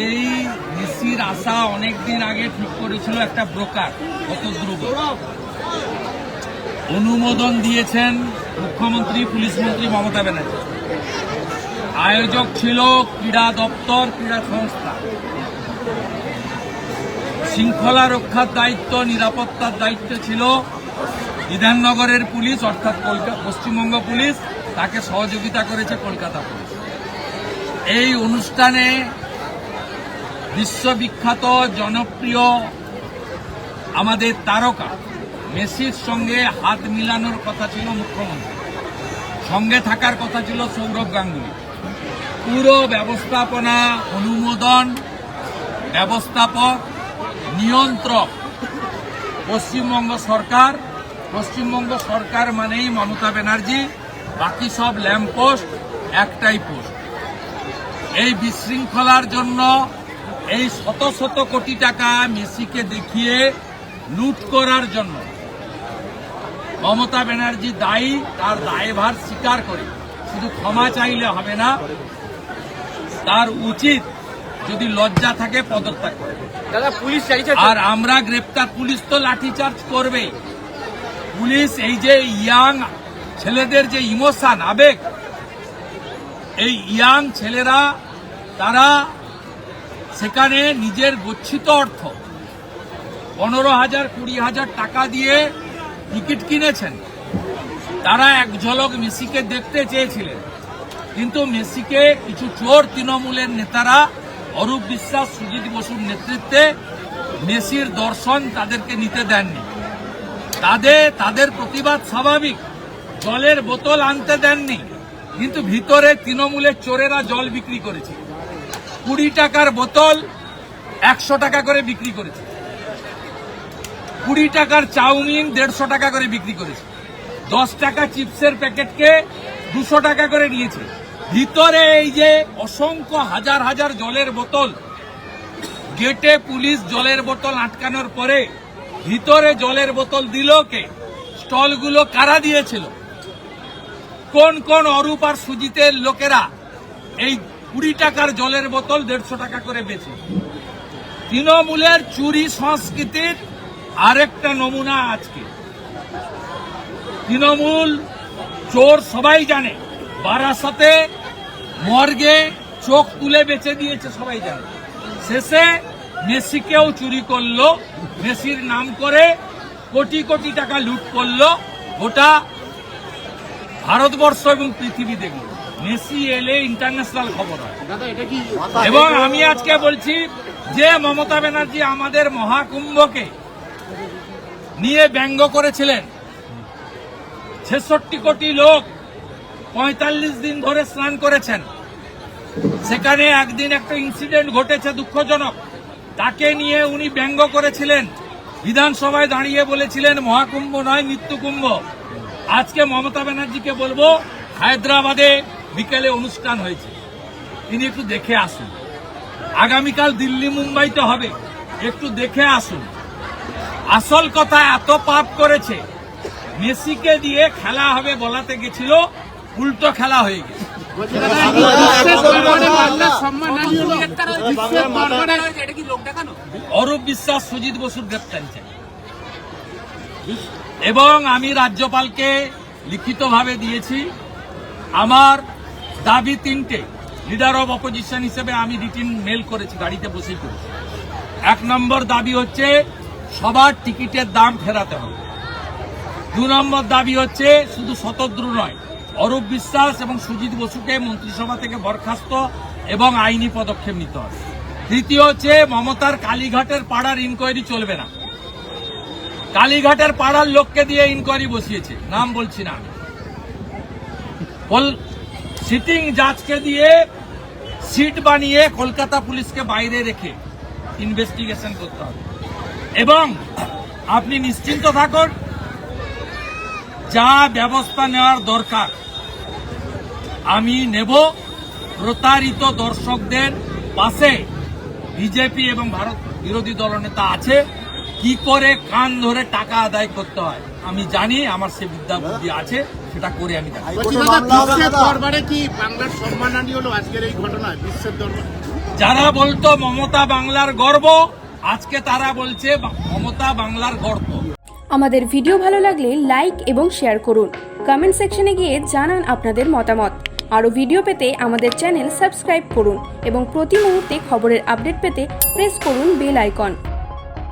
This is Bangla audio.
এই মেসির আশা অনেকদিন আগে ঠিক করেছিল একটা ব্রোকার শতদ্রুব, অনুমোদন দিয়েছেন মুখ্যমন্ত্রী, পুলিশ মন্ত্রী মমতা ব্যানার্জি। আয়োজক ছিল ক্রীড়া দপ্তর, ক্রীড়া সংস্থা। শৃঙ্খলা রক্ষার দায়িত্ব, নিরাপত্তার দায়িত্ব ছিল বিধাননগরের পুলিশ অর্থাৎ পশ্চিমবঙ্গ পুলিশ, তাকে সহযোগিতা করেছে কলকাতা পুলিশ। এই অনুষ্ঠানে বিশ্ববিখ্যাত জনপ্রিয় আমাদের তারকা মেসির সঙ্গে হাত মিলানোর কথা ছিল মুখ্যমন্ত্রী, সঙ্গে থাকার কথা ছিল সৌরভ গাঙ্গুলি। পুরো ব্যবস্থাপনা, অনুমোদন, ব্যবস্থাপক, নিয়ন্ত্রক পশ্চিমবঙ্গ সরকার। পশ্চিমবঙ্গ সরকার মানেই মমতা ব্যানার্জি, বাকি সব ল্যাম্পপোস্ট, একটাই পোস্ট। এই বিশৃঙ্খলার জন্য এই শত শত কোটি টাকা মেসিকে দেখিয়ে লুট করার জন্য মমতা ব্যানার্জি দায়ী। তার দায়ভার স্বীকার করে শুধু ক্ষমা চাইলে হবে না, তার উচিত যদি লজ্জা থাকে পদত্যাগ করে। পুলিশ আর আমরা গ্রেপ্তার, পুলিশ তো লাঠিচার্জ করবে। পুলিশ এই যে ইয়াং ছেলেদের যে ইমোশন, আবেগ, এই ইয়াং ছেলেরা তারা সেখানে নিজের গচ্ছিত অর্থ 15,000 20,000 টাকা দিয়ে টিকিট কিনেছেন। তারা এক ঝলক মেসিকে দেখতে চেয়েছিলেন, কিন্তু মেসিকে কিছু চোর তৃণমূলের নেতারা অরূপ বিশ্বাস, সুজিত বসুর নেতৃত্বে মেসির দর্শন তাদেরকে নিতে দেননি। তাদের প্রতিবাদ স্বাভাবিক, জলের বোতল আনতে দেননি, কিন্তু ভিতরে তৃণমূলের চোরেরা জল বিক্রি করেছে। 20 টাকার বোতল 100 টাকা করে বিক্রি করেছে, 20 টাকার চাউমিন 150 টাকা করে বিক্রি করেছে, 10 টাকা চিপসের প্যাকেটকে 200 টাকা করে নিয়েছে। ভিতরে এই যে অসংখ্য হাজার হাজার জলের বোতল, গেটে পুলিশ জলের বোতল আটকানোর পরে ভিতরে জলের বোতল দিল কে? স্টলগুলো কারা দিয়েছিল? কোন কোন অরূপ আর সুজিতের লোকেরা এই 20 টাকার জলের বোতল 150 টাকা করে বেচে? তৃণমূলের চুরি সংস্কৃতির আরেকটা নমুনা আজকে। তৃণমূল চোর সবাই জানে, বারাসাতে মর্গে চোখ তুলে বেচে দিয়েছে সবাই জানে। শেষে মেসিকেও চুরি করলো, মেসির নাম করে কোটি কোটি টাকা লুট করলো। গোটা ভারতবর্ষ এবং পৃথিবী দেখল। মেসি এলে ইন্টারন্যাশনাল খবর হয়। এবং আমি আজকে বলছি যে মমতা ব্যানার্জি আমাদের মহাকুম্ভকে নিয়ে ব্যঙ্গ করেছিলেন। 66 কোটি লোক 45 দিন ধরে স্নান করেছেন, সেখানে একদিন একটা ইনসিডেন্ট ঘটেছে দুঃখজনক, তাকে নিয়ে উনি ব্যঙ্গ করেছিলেন। বিধানসভায় দাঁড়িয়ে বলেছিলেন মহাকুম্ভ নয় মৃত্যুকুম্ভ। আজকে মমতা ব্যানার্জিকে বলবো, হায়দ্রাবাদে বিকেলে অনুষ্ঠান হয়েছে, তিনি একটু দেখে আসুন। আগামীকাল দিল্লি মুম্বাইতে হবে, একটু দেখে আসুন। আসল কথা, এত পাপ করেছে, মেসিকে দিয়ে খেলা হবে বলাতে গেছিল, উল্টো খেলা হয়ে গেছে। অরূপ বিশ্বাস, সুজিত বসুর গ্রেপ্তারি চাই। এবং আমি রাজ্যপালকে লিখিতভাবে দিয়েছি আমার দাবি 3টে। লিডার অব অপোজিশন হিসেবে আমি রিটিন মেল করেছি, গাড়িতে বসেই করেছি। 1 নম্বর দাবি হচ্ছে সবার টিকিটের দাম ফেরাতে হবে। 2 নম্বর দাবি হচ্ছে শুধু শতদ্রু নয়, অরূপ বিশ্বাস এবং সুজিত বসুকে মন্ত্রিসভা থেকে বরখাস্ত এবং আইনি পদক্ষেপ নিতে হবে। 3য় হচ্ছে মমতার কালীঘাটের পাড়ার ইনকোয়ারি চলবে না। কালীঘাটের পাড়ার লোককে দিয়ে ইনকোয়ারি বসিয়েছে, নাম বলছি না আমি। সিটিং জাজকে দিয়ে সিট বানিয়ে কলকাতা পুলিশকে বাইরে রেখে ইনভেস্টিগেশন করতে হবে। এবং আপনি নিশ্চিন্ত থাকুন, যা ব্যবস্থা নেওয়ার দরকার আমি নেব। প্রতারিত দর্শকদের পাশে বিজেপি এবং ভারত বিরোধী দলনেতা আছে। কি করে কান ধরে টাকা আদায় করতে হয় আমি জানি, আমার সে বিদ্যা বুদ্ধি আছে, সেটা করে আমি জানি। দরবারে কি বাংলার সম্মানহানি হলো আজকের এই ঘটনা? বিশ্বের দরবারে যারা বলতো মমতা বাংলার গর্ব, আজকে তারা বলছে মমতা বাংলার গর্ব। আমাদের ভিডিও ভালো লাগলে লাইক এবং শেয়ার করুন। কমেন্ট সেকশনে গিয়ে জানান আপনাদের মতামত। আরও ভিডিও পেতে আমাদের চ্যানেল সাবস্ক্রাইব করুন এবং প্রতি মুহূর্তে খবরের আপডেট পেতে প্রেস করুন বেল আইকন।